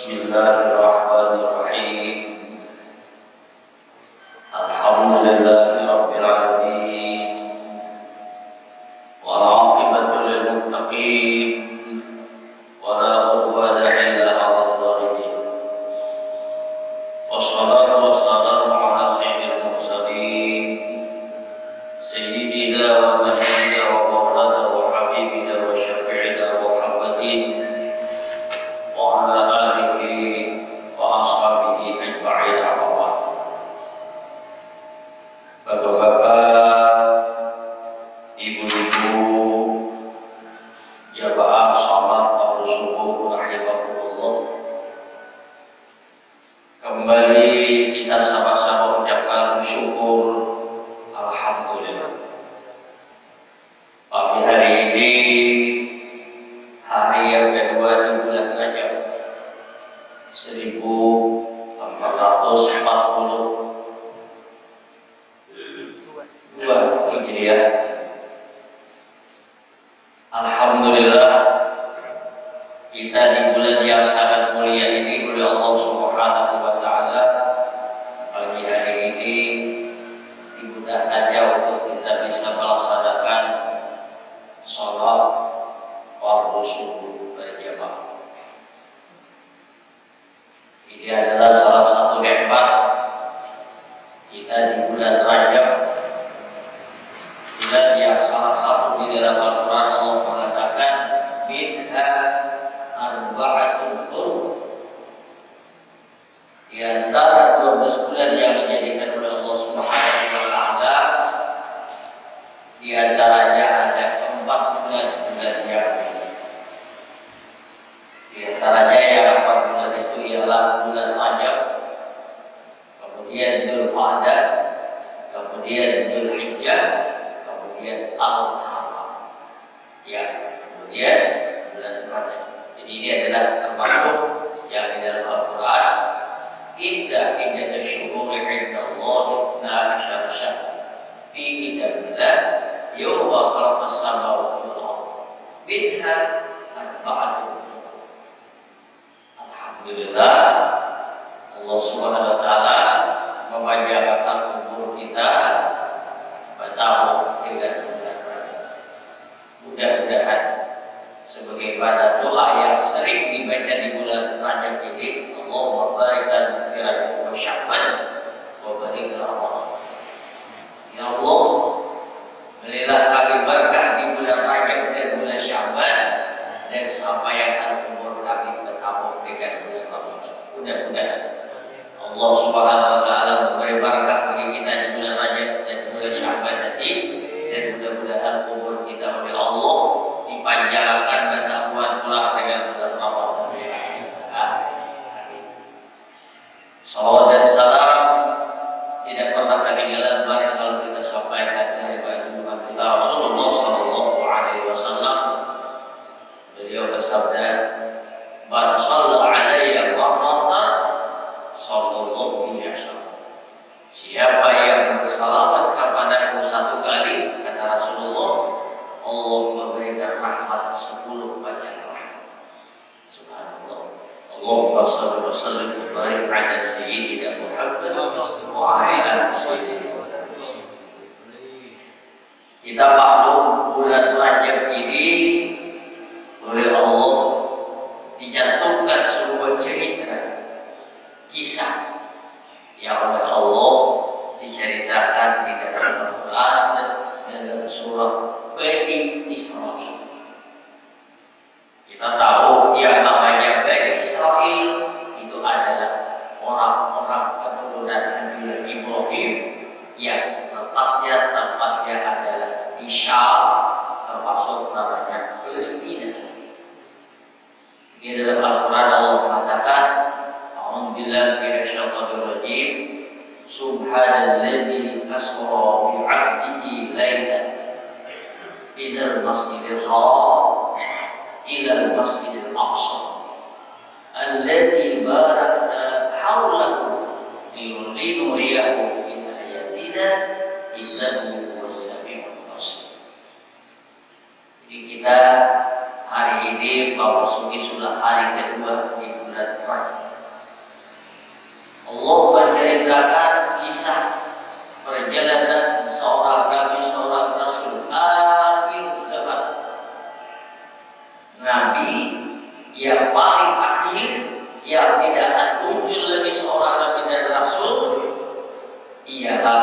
Bismillahirrahmanirrahim. Alhamdulillahirabbil alamin. Wal 'aqibatu lil muttaqin. Wala udwana illa 'alal zalimin. Wassalatu wassalamu ala sayyidil mursalin. Sayyidina wa nabiyyina wa maulana wa habibina wa syafi'ina Muhammadin wa ala alihi wa ashabihi ajma'in amma ba'd. Bapak-bapak, ibu-ibu, jamaah salat fardu subuh rahimakumullah. Kembali kita sama-sama mengucapkan syukur alhamdulillah. Pagi hari ini hari yang kedua di bulan Rajab 1442 Hijriah. Alhamdulillah, kita di bulan yang sangat mulia ini oleh Allah Subhanahu wa taala pagi hari ini dimudahkannya untuk kita bisa melaksanakan salat fardu subuh berjamaah. Ini adalah salah satu nikmat kita di bulan Rajab, bulan yang salah satu di dalam Al-Quran Allah mengatakan minha arba'atun hurum. Di antara 12 bulan yang dijadikan oleh Allah Subhanahu wa taala, di antaranya ada 4 bulan yang di antaranya yang 4 bulan itu ialah bulan Rajab, kemudian Dzulqa'dah, kemudian Dzulhijjah, kemudian Al-Muharram, ya, kemudian bulan Rajab. Jadi ini adalah termasuk yang di dalam Al-Quran inda tasyuhuri indallahi 12 syahr fi kitabillah yawma khalaqas samawati wal ardh minha arba'atun. Alhamdulillah, Allah Subhanahu wa taala memanjangkan umur kita bertahun dengan bulan Rajab. Mudah-mudahan sebagaimana doa yang sering dibaca di bulan Rajab ini, Allahumma barik lana fi Rajab wa Sya'ban wa barik lana Ramadan. Ya Allah, berilah kami berkah di bulan Rajab dan bulan Sya'ban, dan sampaikan umur kami bertambah dengan bulan Ramadan. Mudah-mudahan Allah Subhanahu wa taala memberi berkah bagi kita di bulan Rajab dan bulan Sya'ban nanti, dan mudah-mudahan umur kita oleh Allah dipanjangkan bertambah pula dengan bulan Ramadan. Salawat dan salam tidak pernah ketinggalan, mari selalu kita sampaikan dari baginda kita Rasulullah sallallahu alaihi wasallam. Beliau bersabda, "Man shalla 'alayya marratan sallallahu bihi asyara." Siapa yang bersalawat kepadaku 1 kali, kata Rasulullah, Allah memberikan rahmat 10 macam rahmat. Subhanallah. Allahumma shalli wa sallim wa barik ala sayyidina Muhammad wa ala sayyidina. Kita maklum bulan Rajab ini oleh Allah dicantumkan sebuah cerita, kisah yang oleh Allah diceritakan di dalam Al-Quran dalam surah Bani Israil. Kita tahu yang namanya Bani Israil itu adalah orang-orang keturunan Nabi Ibrahim yang tempatnya adalah di Syam, termasuk namanya Palestina. Di dalam Al-Quran Allah mengatakan, "A'udzubillahi minasyaitonir rajim. Subhanalladzi asra bi 'abdihi lailan minal masjidil haram ilal masjidil aqsa alladzi barakna haulahu linuriyahu min ayatina innahu huwas sami'ul basir." Jadi kita hari ini memasuki sudah hari kedua di bulan Rajab. Allah menceritakan kisah perjalanan seorang nabi, seorang rasul akhir zaman, nabi yang paling akhir, yang tidak akan muncul lagi seorang nabi dan rasul, ialah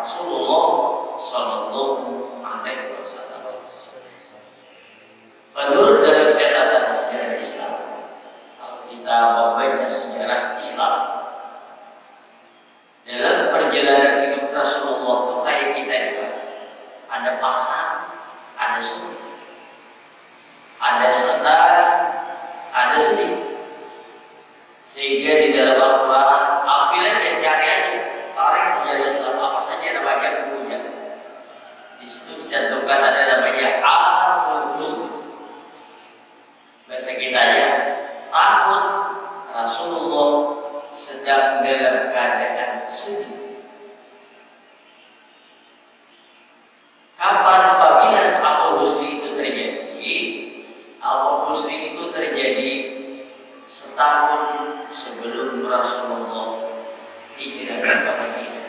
Rasulullah Sallallahu Alaihi Wasallam. Menurut dalam catatan sejarah Islam, kalau kita membaca sejarah Islam, dalam perjalanan hidup Rasulullah itu kayak kita juga, ada pasang, ada surut, ada senang, ada sedih. Sehingga di dalam Al-Quran, ambil aja, cari aja tarikh sejarah Islam apa saja namanya bukunya. Di situ dicantumkan ada namanya Amul Huzn. Bahasa kita ya, tahun Rasulullah sedang dalam keadaan sedih. Kapan apabila Amul Huzn itu terjadi? Amul Huzn itu terjadi setahun sebelum Rasulullah hijrah ke Madinah.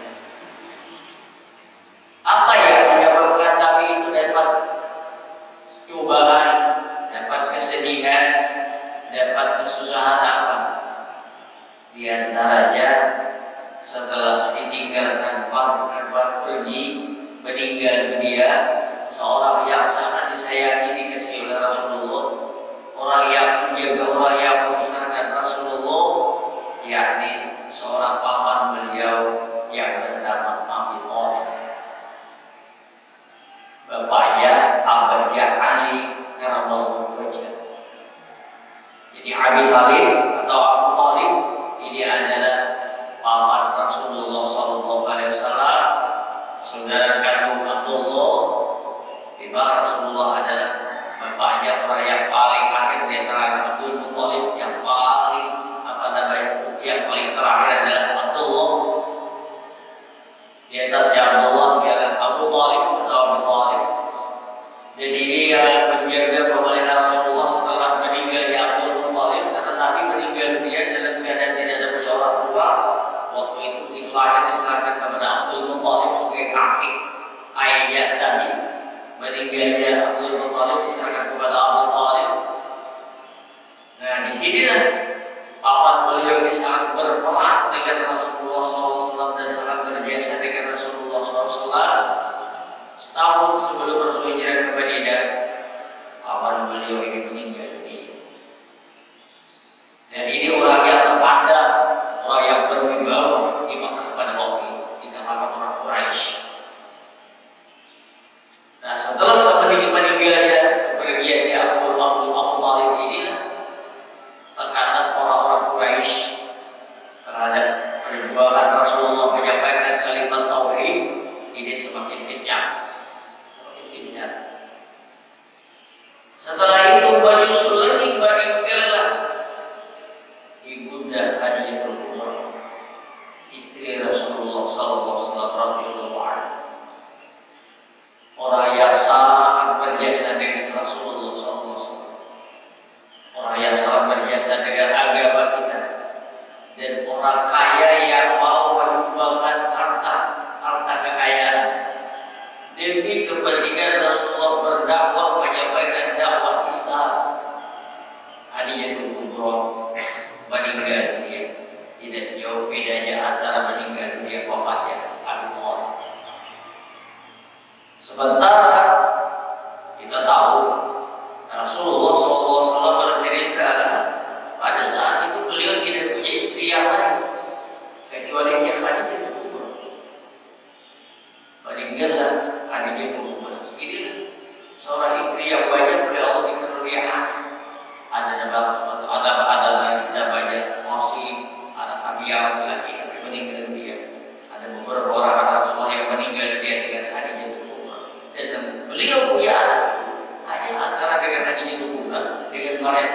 Apa yang menyebabkan Nabi itu dapat cobaan, dapat kesedihan, dapat kesusahan apa? Di antaranya setelah ditinggalkan pergi meninggal dunia seorang yang sangat disayangi, dikasihi oleh Rasulullah, orang yang menjaga, orang yang membesarkan Rasulullah, yakni seorang paman beliau yang bernama Abi Thalib. Bapaknya, abahnya Ali karamallahu wajhah. Jadi Abi Thalib atau Abu Thalib ini adalah paman Rasulullah Sallallahu Alaihi Wasallam, saudara kandung Abdullah, di mana Rasulullah adalah bapaknya, orang yang paling akhir di antara Abdul Muthalib, yang paling yang paling terakhir adalah Abdullah. Di atasnya Abdullah ialah Abu Thalib atau Abu Thalib. Dan ini yang menjaga pemeliharaan Rasulullah setelah meninggalnya Abdul Muthalib, karena Nabi meninggal dunia dalam keadaan tidak ada punya orang tua. Waktu itu begitu lahir diserahkan kepada Abdul Muthalib sebagai kakek ayah tadi. Meninggalnya Abdul Muthalib diserahkan kepada Abu Thalib. Nah, di sinilah paman beliau ini sangat berperan dengan Rasulullah SAW dan sangat berjasa dengan Rasulullah SAW. Setahun sebelum Rasul hijrah ke Madinah, paman beliau ini meninggal dunia. Dan ini orang yang terpandang, orang yang berwibawa di Makkah pada waktu itu, di kalangan orang Quraisy. Nah, setelah meninggalnya kepergiannya Abu Thalib inilah, tekanan orang-orang Quraisy terhadap perjuangan Rasulullah menyampaikan kalimat tauhid ini semakin kencang. Setelah itu menyusul lagi meninggallah ibunda Khadijatul Kubra, istri Rasulullah SAW. Orang yang sangat berjasa dengan Rasulullah SAW, orang yang sangat berjasa dengan agama kita, dan orang kaya yang mau menyumbangkan harta kekayaan demi kepentingan Rasulullah berdakwah, menyampaikan dakwah Islam. Khadijatul Kubra meninggal dunia. Tidak jauh bedanya antara meninggal dunia bapaknya Abu Thalib. Sementara kita tahu Rasulullah SAW bercerita pada saat itu beliau tidak punya istri yang lain kecuali hanya Khadijatul Kubra. Meninggallah Khadijatul Kubra. Inilah seorang istri yang banyak oleh Allah dikaruniai anak. Ada lagi namanya Qasim, anak Abi yang laki-laki tapi meninggal dunia. Ada beberapa orang anak Rasulullah yang meninggal dunia dengan Khadijatul Kubra. Dan beliau punya anak itu hanya antara dengan Khadijatul Kubra dengan Maryam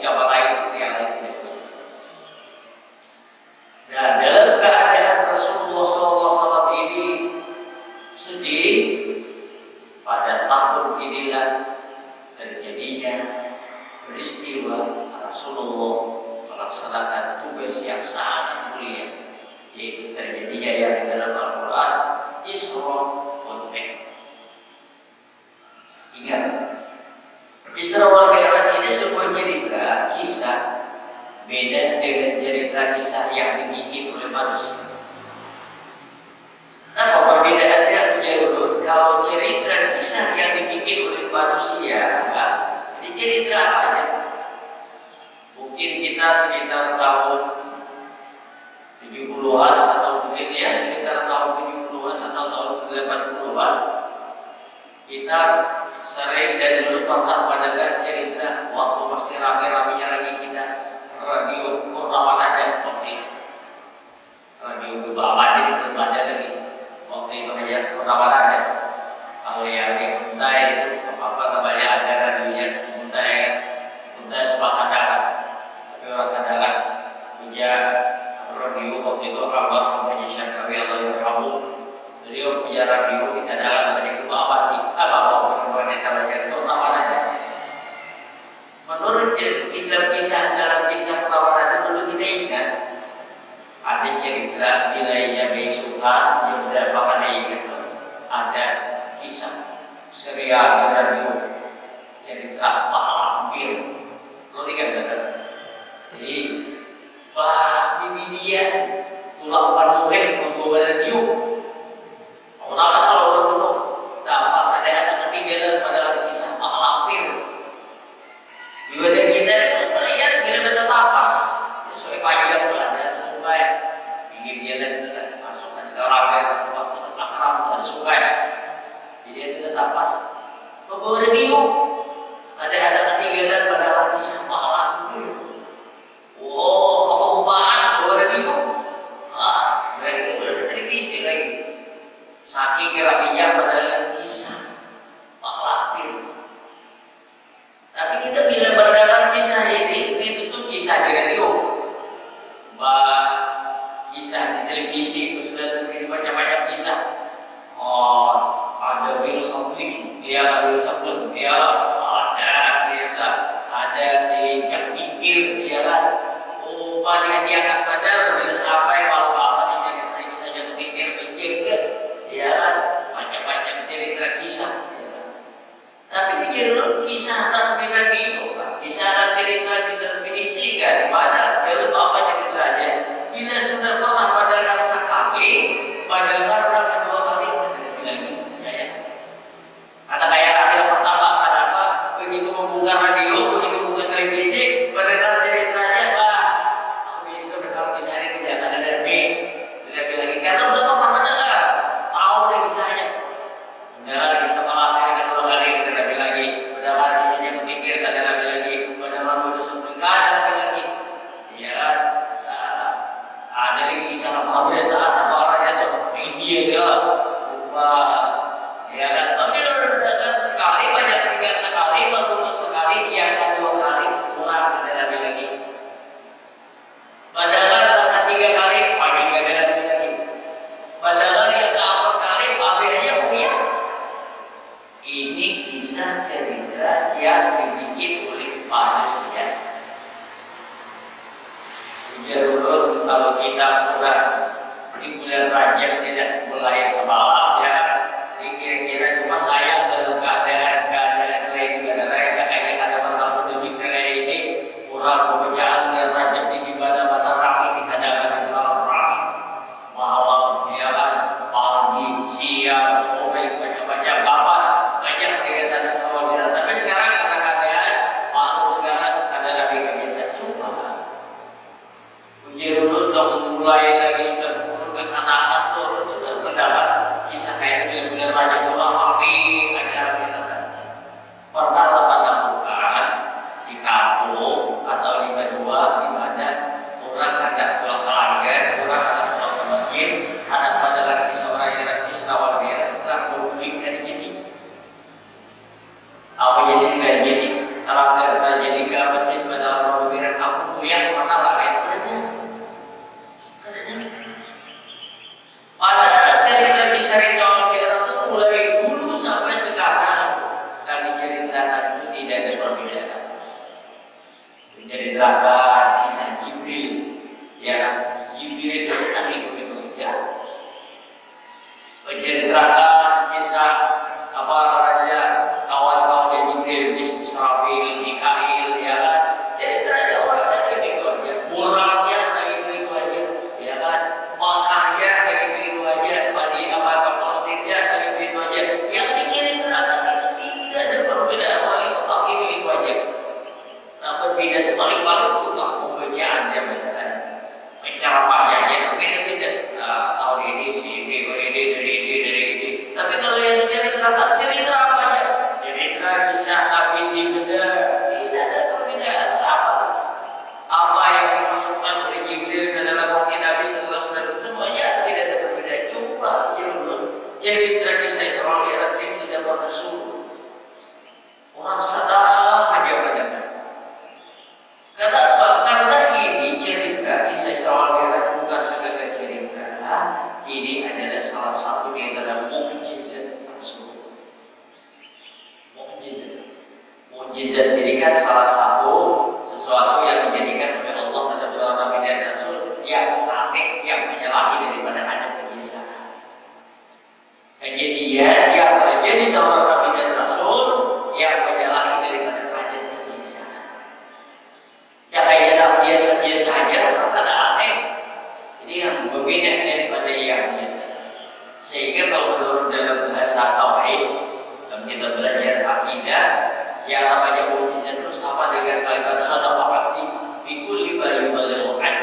yang lain, istri yang lain tidak punya. Nah, dalam keadaan Rasulullah SAW ini sedih, pada tahun inilah terjadinya peristiwa Rasulullah melaksanakan tugas yang sangat mulia, yaitu terjadinya yang di dalam Al-Quran Isra wal Mi'raj. Ingat, Isra wal Mi'raj ini sebuah cerita kisah beda dengan cerita kisah yang dibikin oleh manusia. Apa perbedaannya? Menurut kalau cerita kisah yang dibikin oleh manusia, ini cerita apa ya? Mungkin kita sekitar tahun 70-an atau mungkin ya sekitar tahun 70-an atau tahun 80-an, kita sering dan dulu pernah mendengar cerita waktu masih rame-ramenya lagi kita radio Purnama Raja waktu itu, radio Babadi belum ada lagi waktu itu aja Purnama Raja. Kalau yang Muntai itu apa namanya ada radionya Muntai Sepakat, tapi orang Kadangan punya radio waktu itu Abang Haji Syarkawi Allah Yarhamu. Beliau punya radio di Kadangan namanya Babadi namanya Purnama Raja. Menurut kisah dalam kisah Purnama Raja dulu kita ingat ada cerita wilayahnya Beisukan yang berapa kali ingat ada kisah serial radio cerita Pak Lampir. Lo ingat betul? Jadi Pak Bibi dia tulang panureh membawa radio. Kalau orang dulu dapat ada ketinggalan pada kisah Pak Lampir. Ibadah kita melihat bila baca tapas, sesuai panjang itu ada sungai, pinggir jalan itu kan masukkan ke lagar, Ustaz Akram itu ada sungai. Jadi itu tapas, membawa radio. Ada ketinggalan pada kisah Pak Lampir. Oh, kebauan bawa radio. Dari kemudian televisi lagi. Saking rapinya pada kisah Pak Lampir. Tapi kita bila mendengar kisah ini ditutup kisah di radio, kisah di televisi, sudah macam-macam kisah. Oh, ada virus sabling, ya ada sabun, ya ada biasa, ada si jak pikir, ya kan. Oh, pada hati akan badar, bila sampai malam apa nih cerita kisah jak pikir penjaga, ya kan. Macam-macam cerita kisah. Tapi pikir dulu kisah tentang radio, kisah dan cerita di televisi kan, mana? Ya lupa apa ceritanya. Bila sudah pernah mendengar sekali, mendengar kedua kali tidak lagi, ya. Karena kayak radio pertama, kenapa? Begitu membuka radio, begitu membuka televisi, mendengar ceritanya, aku sudah mendengar kisah ini tidak ada tidak lagi. Karena sudah pernah mendengar, tahu deh kisahnya. Mendengar kisah malam hari kedua kali. Mendengar kisahnya kepikir, ada lagi, mendengar berusaha ada lagi, ya kan? Ada lagi kisah apa berita apa orangnya tuh India dia, ya kan? Tapi kalau mendengar sekali banyak sekali, baru sekali, biasa dua kali, kurang ada lagi. Mendengar ketiga kali, pagi ada lagi. Mendengar yang keempat kali, pabriknya punya. Ini kisah cerita yang dibikin oleh manusia. Jarul kalau kita kurang di bulan Rajab tidak mulai semalam ya, kira-kira cuma saya dalam keadaan lain pada Rajab kayak ada masalah demi kayak ini kurang pembacaan bulan Rajab di mana-mana rapi di kadang-kadang malam rapi malam ya kan, pagi siang sore macam-macam apa banyak kegiatan sama bila. Tapi sekarang karena keadaan malam sekarang ada lagi biasa coba Jerulun dong mulai lagi sudah menurunkan anak-anak turun sudah mendapat kisah kayak bulan-bulan Rajab pulang api acara kita pernah teman-teman di kampung atau di kedua di mana orang ada pulang ke langgar, orang ada pulang ke masjid, ada pada lagi seorang yang Isra wal Mi'raj orang berbulik kan jadi apa jadi nggak jadi kalau nggak jadi ke masjid pada Wal Mi'raj aku puyang mana lah itu padahal cerita Wal Mi'raj itu mulai dulu sampai sekarang dan diceritakan itu tidak ada perbedaan. Diceritakan kisah Jibril Ya, Jibril itu kan itu ya. Menceritakan kisah apa raja kawan-kawannya Jibril, Israfil, Mikail, ya kan? Ceritanya orangnya kayak gitu aja, murahnya kayak itu aja, ya kan? Makahnya kayak itu aja, bagi apa Palestina kayak itu aja. Yang diceritakan itu tidak ada perbedaan, orang itu pakai itu aja. Nah, berbeda itu paling-paling tukang pembacaannya beda kan? Penceramahannya beda-beda. Nah, tahun ini si dari ini. Tapi kalau yang diceritakan cerita apa ya? Cerita kisah Nabi di Bedar, tidak ada perbedaan, sama. Apa yang dimasukkan oleh Jibril ke dalam hati Nabi setelah sudah semuanya tidak ada perbedaan. Coba cerita kisah Isra Mi'raj ini tidak pernah suruh. Orang salah aja bacanya. Kenapa? Karena ini cerita kisah Isra Mi'raj bukan sekedar cerita. Ini adalah salah satu di antara mukjizat Rasul. Mukjizat ini kan salah satu sesuatu yang dijadikan oleh Allah terhadap seorang Nabi dan Rasul yang aneh, yang menyalahi daripada adat kebiasaan. Kejadian yang terjadi dalam Nabi dan Rasul yang menyalahi daripada adat kebiasaan. Cahaya biasa-biasa saja, maka ada aneh. Ini yang berbeda daripada yang biasa. Sehingga kalau menurut dalam bahasa tauhid, dalam kita belajar akidah, yang namanya mukjizat itu sama dengan kalimat shadaqa abdi fi kulli ma yuballighu an.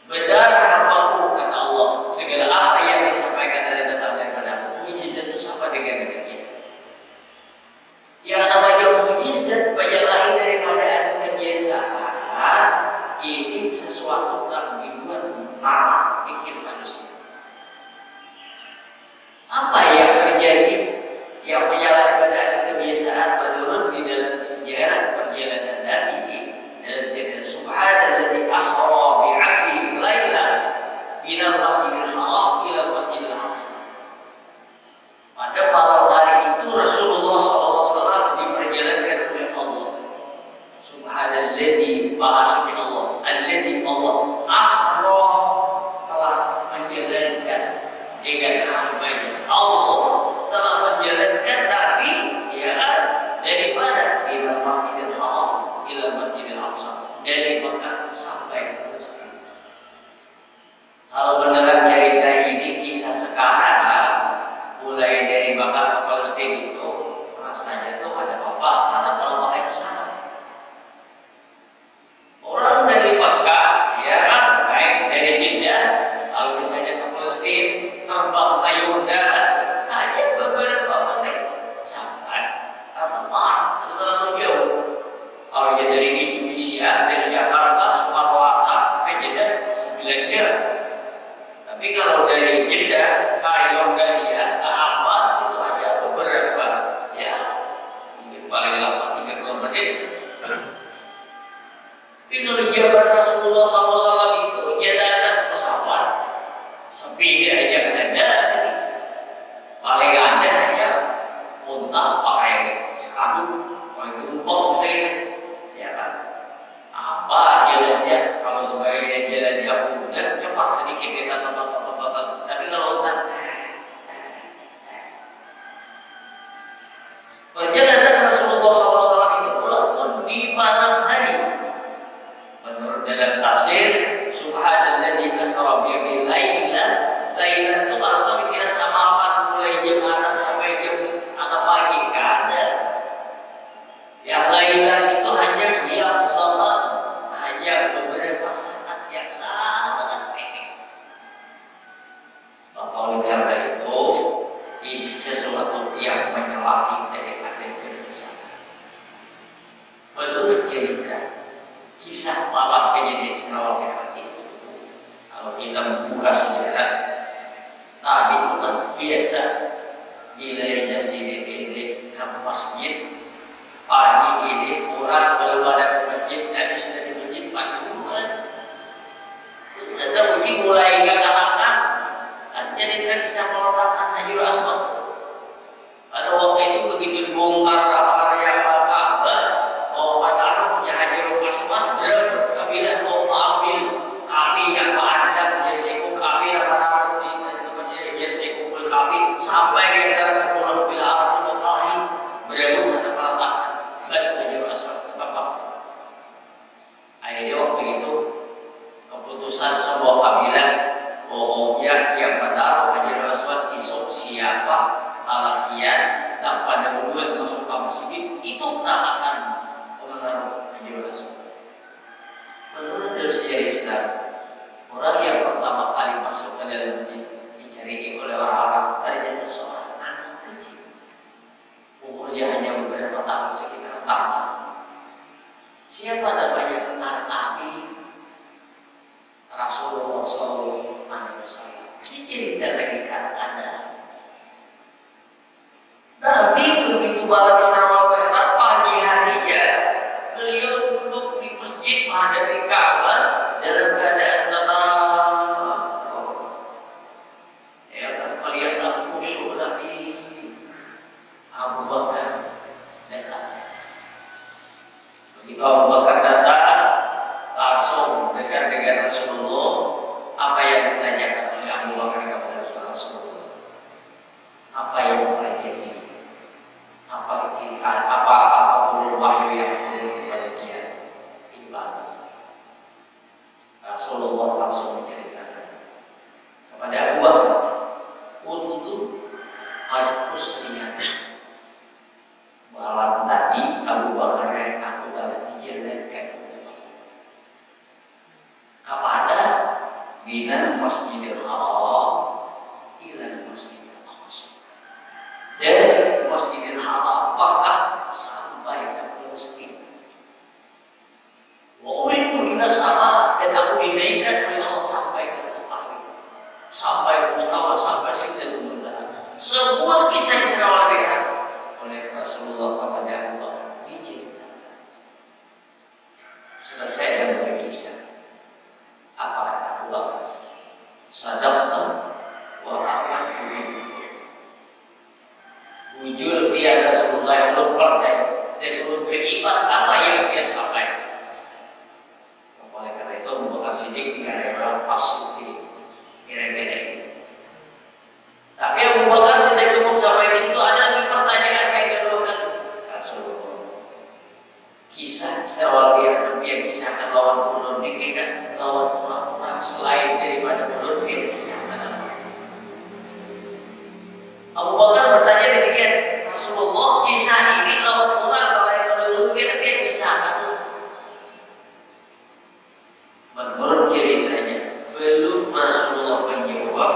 Benar hambaku, kata Allah, segala apa yang disampaikan daripada mukjizat itu sama dengan demikian. Yang namanya mukjizat menyalahi daripada adat kebiasaan, ini sesuatu yang di luar nalar pikir manusia. Apa yang terjadi yang menyalahi pada adat kebiasaan menurut di dalam sejarah perjalanan Nabi dalam cerita Subhanalladzi asra bi'abdihi lailan minal masjidil haram ila masjidil aqsa. Pada malam hari itu Rasulullah SAW diperjalankan oleh Allah. Subhanalladzi, maha suci Allah, alladzi Allah asra, telah menjalankan dengan hambanya. Allah telah menjalankan Nabi, ya kan, dari mana? Ila Masjidil Haram, ila Masjidil Aqsa, dari Mekah sampai ke Palestina. Kalau mendengar cerita ini, kisah sekarang, mulai dari Mekah ke Palestina itu rasanya itu ada apa? Karena kalau pakai pesawat, orang dari Mekah, ya kan, baik dari Jeddah, kalau misalnya ke Palestina terbang kayu undahan hanya beberapa menit sampai, karena parah itu terlalu jauh. Kalau dari Indonesia, dari Jakarta, Sumatera ke Jeddah 9 jam. Tapi kalau dari Jeddah ke Yordania ke Amman itu hanya beberapa, ya mungkin paling lama 30 menit. Tapi kalau zaman Rasulullah SAW itu jadikan pesawat sepi aja kan ada, paling ada hanya unta pakai sekadut, pakai gerbong misalnya, ya kan? Apa jalannya? Kalau sebagai jalannya mudah, cepat sedikit kita tepat. Tapi kalau unta, perjalanan Rasulullah SAW itu pun di malam hari. Menurut dalam tafsir, Subhanalladzi asra bihi lailan itu apa? Dikira samapan mulai jam 6 sampai jam 6 pagi, nggak ada. Yang lailan itu hanya zaman, hanya beberapa saat yang sangat pendek. Maka oleh karena itu, ini sesuatu yang menyalahi daripada kebiasaan. Menurut cerita kisah malam kejadian Isra Mi'raj itu, kalau kita membuka sejarah, Nabi itu kan biasa wilayahnya sini ke masjid. Pagi ini orang belum ada ke masjid, Nabi sudah di masjid pagi duluan. Terbukti mulai katakan, cerita kisah peletakan Hajarul Aswad. Pada waktu itu begitu dibongkar area Ka'bah, oh padahal Hajarul Aswad berebut kabilah mau ambil Islam, orang yang pertama kali masuk ke dalam masjid dicari oleh orang Arab ternyata seorang anak kecil, umurnya hanya beberapa tahun, sekitar 4 tahun. Siapa namanya? Al-Abi Rasulullah SAW. Diceritakan lagi kata-kata Nabi begitu malam Isra Mi'raj, pagi harinya beliau duduk di masjid menghadapi Ka'bah dalam keadaan tenang. Ya, kelihatan khusyuk Nabi. Abu Bakar datang. Begitu Abu Bakar datang, langsung dekat dengan Rasulullah. Apa yang ditanyakan oleh Abu Bakar kepada Rasulullah? Apa yang terjadi? Apa turun wahyu yang turun kepada dia? Ibadah. Rasulullah langsung menceritakan kepada Abu Bakar, untuk al-Husniyah. Malam tadi Abu Bakar aku telah dijalankan oleh Allah kepada minal Masjidil Haram ila Masjidil Aqsa, dari Masjidil Haram Makkah sampai ke Palestina. Wa uridu ila sama, dan aku dinaikkan oleh Allah sampai ke atas langit, sampai Mustawa, sampai Sidratul Muntaha. Semua kisah Isra Mi'raj oleh Rasulullah kepada Abu Bakar diceritakan. Selesai dan berkisah. Apa kata Abu Bakar? Sadaqta wa amantu bihi. Jujur dia Rasulullah yang belum percaya, dia suruh beriman apa yang dia sampaikan. Oleh karena itu Abu Bakar Siddiq dikatakan pasti kira-kira ini. Tapi Abu Bakar tidak cukup sampai di situ, ada lagi pertanyaan yang kedua kan Rasulullah. Kisah Isra Mi'raj yang kisahkan lawan munafik kan, lawan orang-orang selain daripada munafik kisahkan. Abu Bakar bertanya demikian, Rasulullah, kisah ini lawan orang lain munafik dia kisahkan. Menurut ceritanya belum Rasulullah menjawab,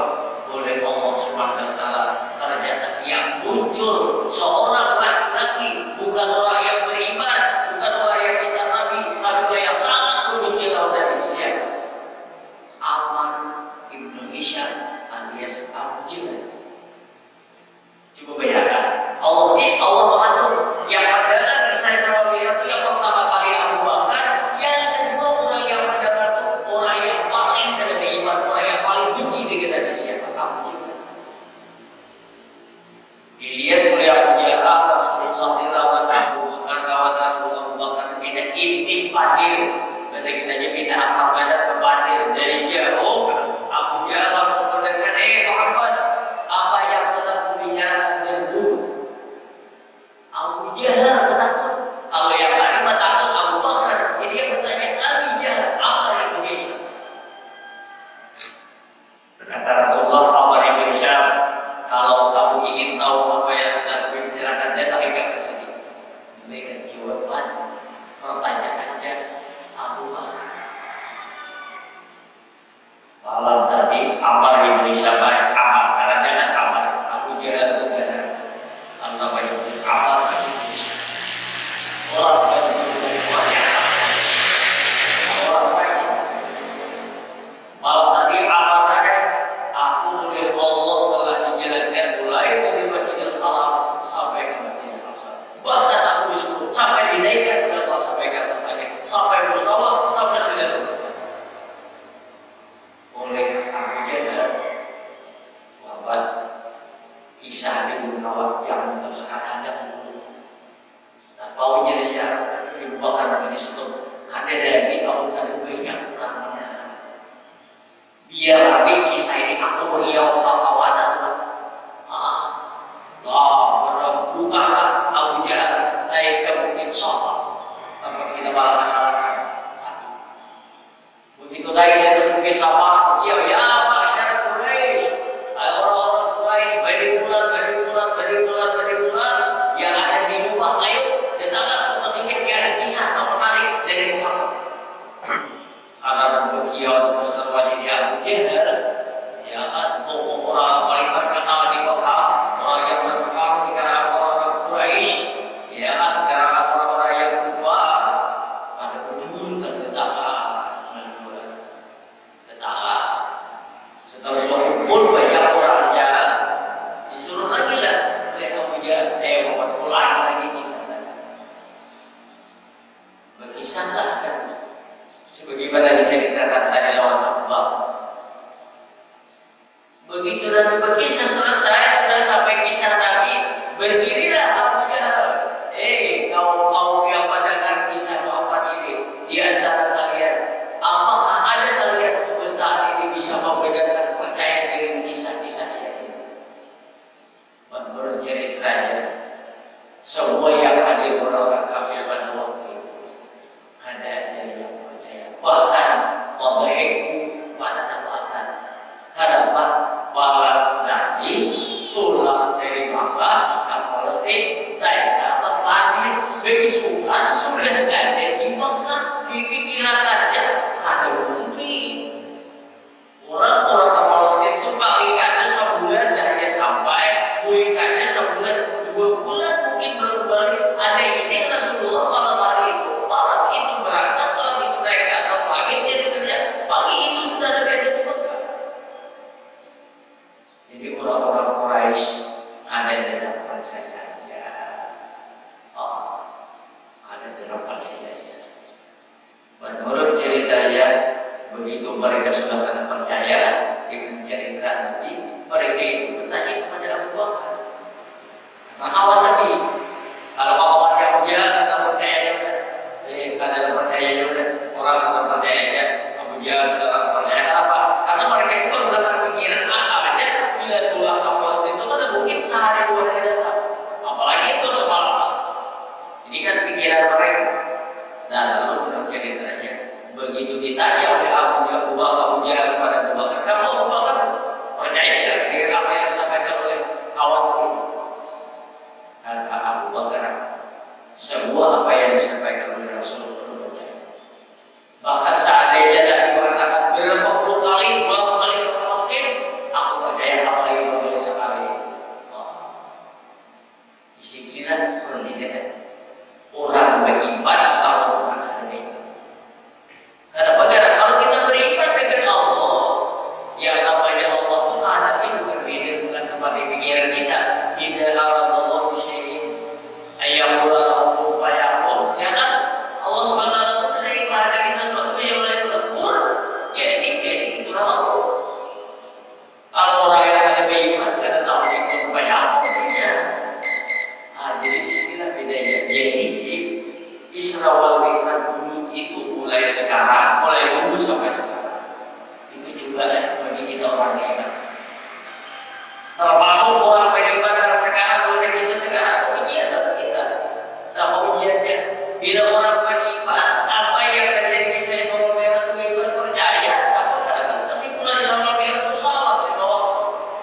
oleh Allah Subhanahu wa taala ternyata yang muncul seorang laki-laki, bukan orang yang beriman, bukan orang yang cinta Nabi, tapi orang yang sangat membenci lawan siapa? Amr ibnu Hisham alias Abu Jahal. Coba bayangkan, Allah mengatur yang adalah kisah Isra Mi'raj itu yang pertama kali Abu Bakar, yang kedua orang yang mendengar itu orang yang paling tidak beriman, orang yang paling benci dengan Nabi siapa? Abu Jahal. Dilihat oleh Abu Jahal, Rasulullah dilawan Abu Bakar, lawan Rasulullah Abu Bakar pindah intim padir. Bahasa kita aja pindah amat badan ke padir. Dari jauh Abu Jahal langsung mendengar, Muhammad, apa yang sedang membicarakan berburu. Abu Jahal takut. Kalau yang lain takut Abu Bakar. Jadi dia bertanya, Abu Jahal, apa Indonesia? Kata Rasulullah, Amr ibn Hisham, kalau kamu ingin tahu apa yang sedang dibicarakan, datang ke sini. Diberikan jawaban pertanyaannya Abu Bakar. Malam tadi Amr ibn Hisham, karena jangan Amr, Abu Jahal negara. Allah banyak Amr ibn Hisham. Orang banyak orang baik. Malam tadi Amr, aku oleh Allah telah dijalankan mulai dari Masjidil Haram sampai ke Masjidil Aqsa. Bahkan aku disuruh sampai dinaikkan oleh Allah sampai ke atas langit, sampai Mustawa, sampai Sidratul Muntaha. Oleh Abu Jahal, sahabat, kisah ini kawan jangan tersekat ada. Nah, bau jadinya Abu Bakar ini setup hadir dari Abu Bakar banyak kurangnya. Biar Nabi kisah ini aku mengiau kawanan lah. Bukalah Abu Jahal naik ke Bukit Safa, tempat kita malah masalahkan sakit. Begitu naik di atas Bukit Safa, dia ya masyarakat Quraisy, orang-orang Quraisy, beri bulan yang ada di rumah, ayo datanglah ke masjid, ada kisah yang menarik dari Muhammad. Karena sujud tetangga, setelah sholat pun banyak orangnya, disuruh lagi lah lihat Abu Jahal, Muhammad pulang lagi kisah berkisahlah kan sebagaimana diceritakan tadi lawan Allah. Begitu Nabi berkisah selesai, sudah sampai kisah Nabi, berdirilah Abu Jahal. Kaum yang mendengar kisah Muhammad ini di antara kalian, apakah ada kalian sebentar ini bisa membedakan percaya dengan kisah-kisahnya ini? Menurut ceritanya, semua yang hadir orang-orang kafir pada waktu itu ada yang percaya. Bahkan wadhiku pada nabatan. Kenapa? Bahwa Nabi tulang dari Makkah ke Palestina dan atas langit berusukan sudah ada di Makkah, dipikirkannya ada mungkin orang ke Palestina itu balikannya sebulan dan hanya sampai bulikannya sebulan 2 bulan mungkin baru balik. Ada ini Rasulullah malam hari itu, malam itu berangkat, malam itu naik ke atas langit, jadi kerja pagi itu sudah ada di Makkah. Jadi orang-orang Quraisy ada dalam percayanya, ada dalam percayanya. Menurut ceritanya, begitu mereka sudah pada percaya dengan cerita Nabi, mereka itu bertanya kepada Abu Bakar. Nah, awal Nabi, kalau awal yang dia kata percayanya udah, kata percayanya udah, orang kata percayanya, Abu Jahal sudah kata percaya. Kenapa? Karena mereka itu sudah terpikiran akalnya bila tulah kapal itu ada mungkin sehari 2 hari datang, apalagi itu semalam. Ini kan pikiran mereka. Nah, lalu dalam ceritanya, begitu ditanya oleh Abu Jahal kepada Abu Bakar, kamu Abu Bakar percaya tidak dengan apa yang disampaikan oleh kawanmu ini? Kata Abu Bakar, semua apa yang disampaikan oleh Rasulullah percaya. Bahkan seandainya Nabi mengatakan berapa puluh kali ke Palestina, aku percaya apalagi kalau sekali. Disinilah perbedaan orang beriman atau orang kafir. Karena bagaimana kalau kita beriman dengan Allah, yang namanya Allah itu keadaannya berbeda, bukan seperti pikiran kita. Idza aradallahu bisyai'in ayyaqula lahu kun fayakun. Ya kan? Allah Subhanahu wa taala tidak menghendaki sesuatu yang lain berbur, jadi itulah Allah. Kalau orang yang ada beriman kata tahu kun fayakun punya. Jadi disinilah bedanya. Jadi Isra wal Mi'raj dulu itu mulai sekarang, mulai dulu sampai sekarang, itu juga bagi kita orang beriman. Termasuk orang beriman sekarang, oleh kita sekarang, ujian dalam kita. Nah, ujiannya bila orang beriman, apa yang terjadi di Isra wal Mi'raj beriman percaya, apa karena kesimpulan Isra wal Mi'raj itu sama di bawah.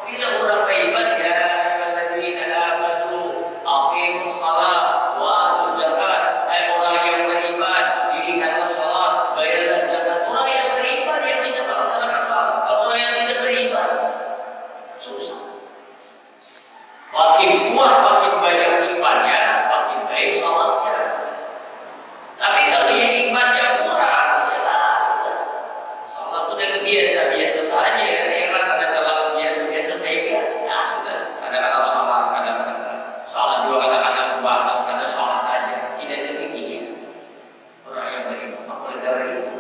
Bila orang beriman ya ayyuhalladzina amanu aqimus shalah wa atuz zakat. Orang yang beriman dirikanlah salat, bayarlah zakat. Orang yang beriman yang bisa melaksanakan salat. Kalau orang yang tidak beriman susah. Makin kuat, makin banyak imannya, makin baik salatnya. Tapi kalau yang imannya kurang, ya sudah. Salat itu dengan biasa-biasa saja. Yang ada terlalu biasa-biasa sehingga, ya sudah. Kadang-kadang salat, kadang-kadang salat juga, kadang-kadang puasa, kadang salat aja. Tidak demikian orang yang beriman. Oleh karena itu,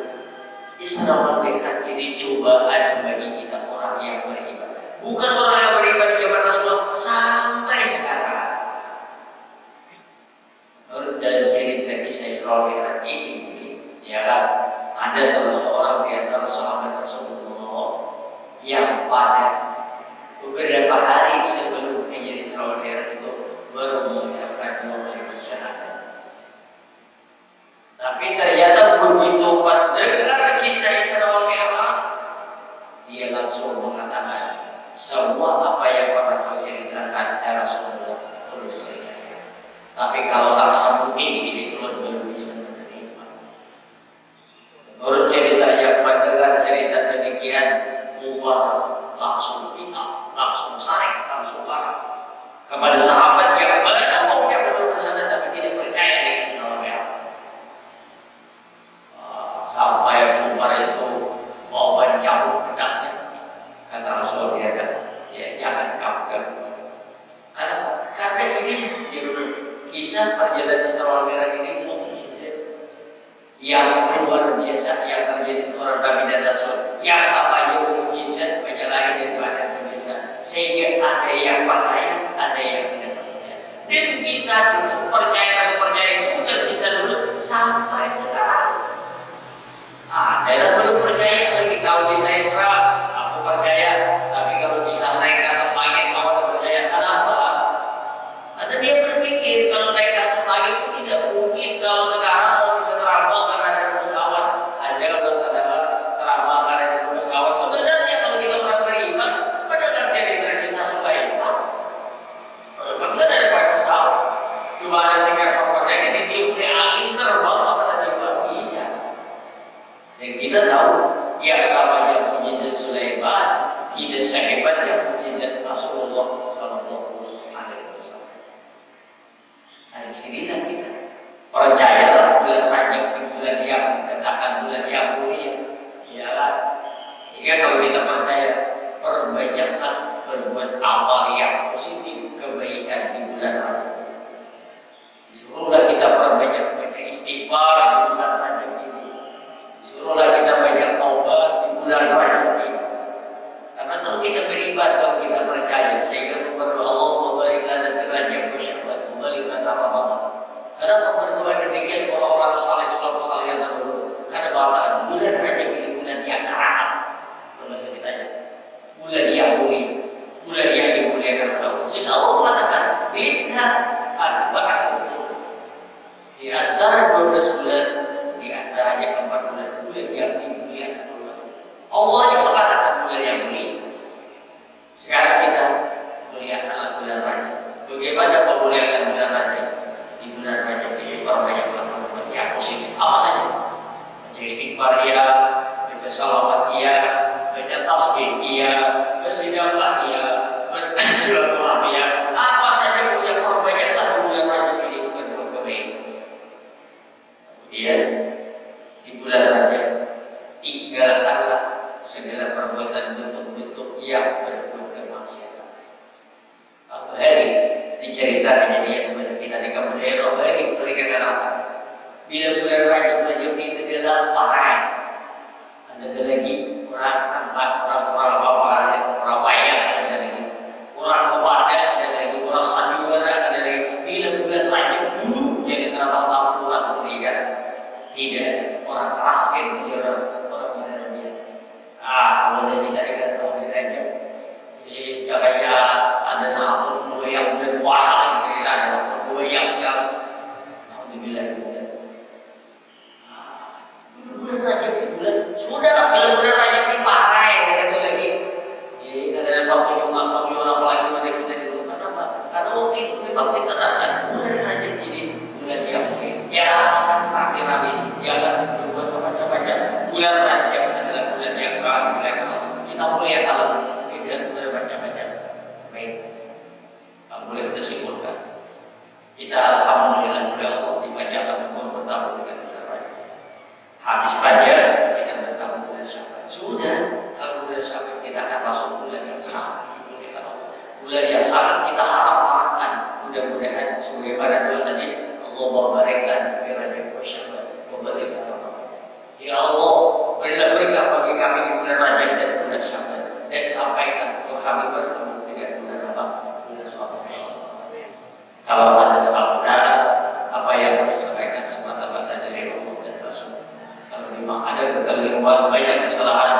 Isra wal Mi'raj ini cobaan bagi kita orang yang beriman. Bukan orang yang beriman di zaman Rasulullah sampai sekarang. Menurut dalam cerita kisah Isra wal Mi'raj ini, ya kan, ada salah seorang di antara sahabat Rasulullah yang pada beberapa hari sebelum kejadian Isra wal Mi'raj itu baru mengucapkan 2 kalimat syahadat. Tapi ternyata begitu mendengar kisah Isra wal Mi'raj, dia langsung mengatakan, semua apa yang pernah kau ceritakan ya Rasulullah perlu percaya. Tapi kalau laksa mungkin ini belum bisa menerima. Menurut ceritanya, mendengar cerita demikian, Umar langsung minta, langsung saring, langsung marah kepada sahabat yang banyak mengucapkan 2 kalimat tapi tidak percaya dengan Isra wal Mi'raj. sampai Umar itu mau mencabut pedangnya. Kata Rasul dia kan, ya jangan kamu. Karena ini kisah perjalanan Isra wal Mi'raj ini mukjizat yang luar biasa yang terjadi di orang Nabi dan Rasul. Yang namanya mukjizat menyalahi daripada biasa, sehingga ada yang percaya, ada yang tidak percaya. Dan kisah itu percaya dan percaya itu bukan kisah dulu sampai sekarang. Dalam belum percaya lagi kalau bisa Isra, aku percaya. Tapi kalau bisa naik ke atas langit, kamu tidak percaya. Kenapa? Karena dia berpikir kalau naik ke atas langit itu tidak mungkin. Kalau sekarang mau bisa terbang karena ada pesawat, ada terbang karena ada pesawat. Sebenarnya kalau kita orang beriman, mendengar cerita kisah Sulaiman, bagaimana ada pakai pesawat? Cuma ada tingkat perpandang ini dia punya angin terbang, apa tadi bisa? Dan kita tahu yang namanya mukjizat Sulaiman tidak sehebat yang mukjizat Rasulullah Sallallahu Alaihi Wasallam. Dari sinilah kita percayalah bulan Rajab di bulan yang dikatakan bulan yang mulia, ya kan? Sehingga kalau kita percaya, perbanyaklah berbuat amal yang positif, kebaikan di bulan Rajab. Disuruhlah kita perbanyak baca istighfar di bulan Rajab ini. Disuruhlah kita banyak taubat di bulan Rajab ini. Karena kalau kita beribadah, kalau kita percaya, sehingga berdoa Allah mubarik lana fi Rajab wa Sya'ban, mubarik lana Ramadan. Kenapa berdoa demikian orang-orang saleh selama saleh yang terdahulu? Karena bacaan bulan Rajab ini bulan yang keramat. Bahasa kita aja. Bulan yang mulia, bulan yang dimuliakan Allah. Sehingga Allah mengatakan, "Inna arba'atul." Di antara 12 bulan, di antaranya 4 bulan, bulan yang dimuliakan Allah. Allah yang mengatakan bulan yang mulia. Sekarang kita muliakanlah bulan Rajab. Bagaimana memuliakan bulan Rajab? Di bulan Rajab ini perbanyaklah berbuat yang positif. Apa saja? Baca istighfar ya, baca salawat ya, baca tasbih ya, bersedekah ya, bersilaturahmi ya. Apa saja yang perbanyaklah bulan Rajab ini berbuat kebaikan. Kemudian di bulan Rajab tinggalkanlah segala perbuatan bentuk-bentuk yang berbuat kemaksiatan. Apa hari diceritakan kejadian kepada kita di kampung daerah hari mereka katakan bila bulan Rajab itu adalah parai. Ada lagi orang tempat orang wayang, ada lagi orang pepada, ada lagi orang sandiwara, ada lagi. Bila bulan Rajab dulu jadi terdapat orang meninggal, tidak ada orang keraskan orang dia. Boleh kita dengar bahwa di Rajab caranya ada hal yang berpuasa yang adalah yang alhamdulillah bulan Rajab di bulan sudah bila bulan Rajab ini parah ya kata lagi. Ada panggilan apalagi pada kita dulu. Kenapa? Karena waktu itu memang kita datang bulan Rajab ini bulan yang mungkin jangan rame-rame, jangan berbuat macam-macam. Bulan Rajab adalah bulan yang sangat dimuliakan Allah. Kita muliakan Allah, tidak bermacam-macam. Baik, boleh kita simpulkan. Kita alhamdulillah oleh Allah dipanjangkan umur bertambah dengan bulan Rajab. Habis Rajab kita bertambah bulan Sya'ban. Sudah, kalau bulan Sya'ban kita akan masuk bulan yang sangat dimuliakan Allah. Bulan yang sangat kita harapkan. Mudah-mudahan sebagaimana doa tadi, Allah barik lana fi Rajab wa Sya'ban wa barik lana Ramadan. Ya Allah, berilah berkah bagi kami di bulan Rajab dan bulan Sya'ban, dan sampaikan untuk kami bertemu dengan bulan Ramadan. Kalau ada sabda apa yang kami sampaikan semata-mata dari Allah dan Rasul. Kalau memang ada kekeliruan, banyak kesalahan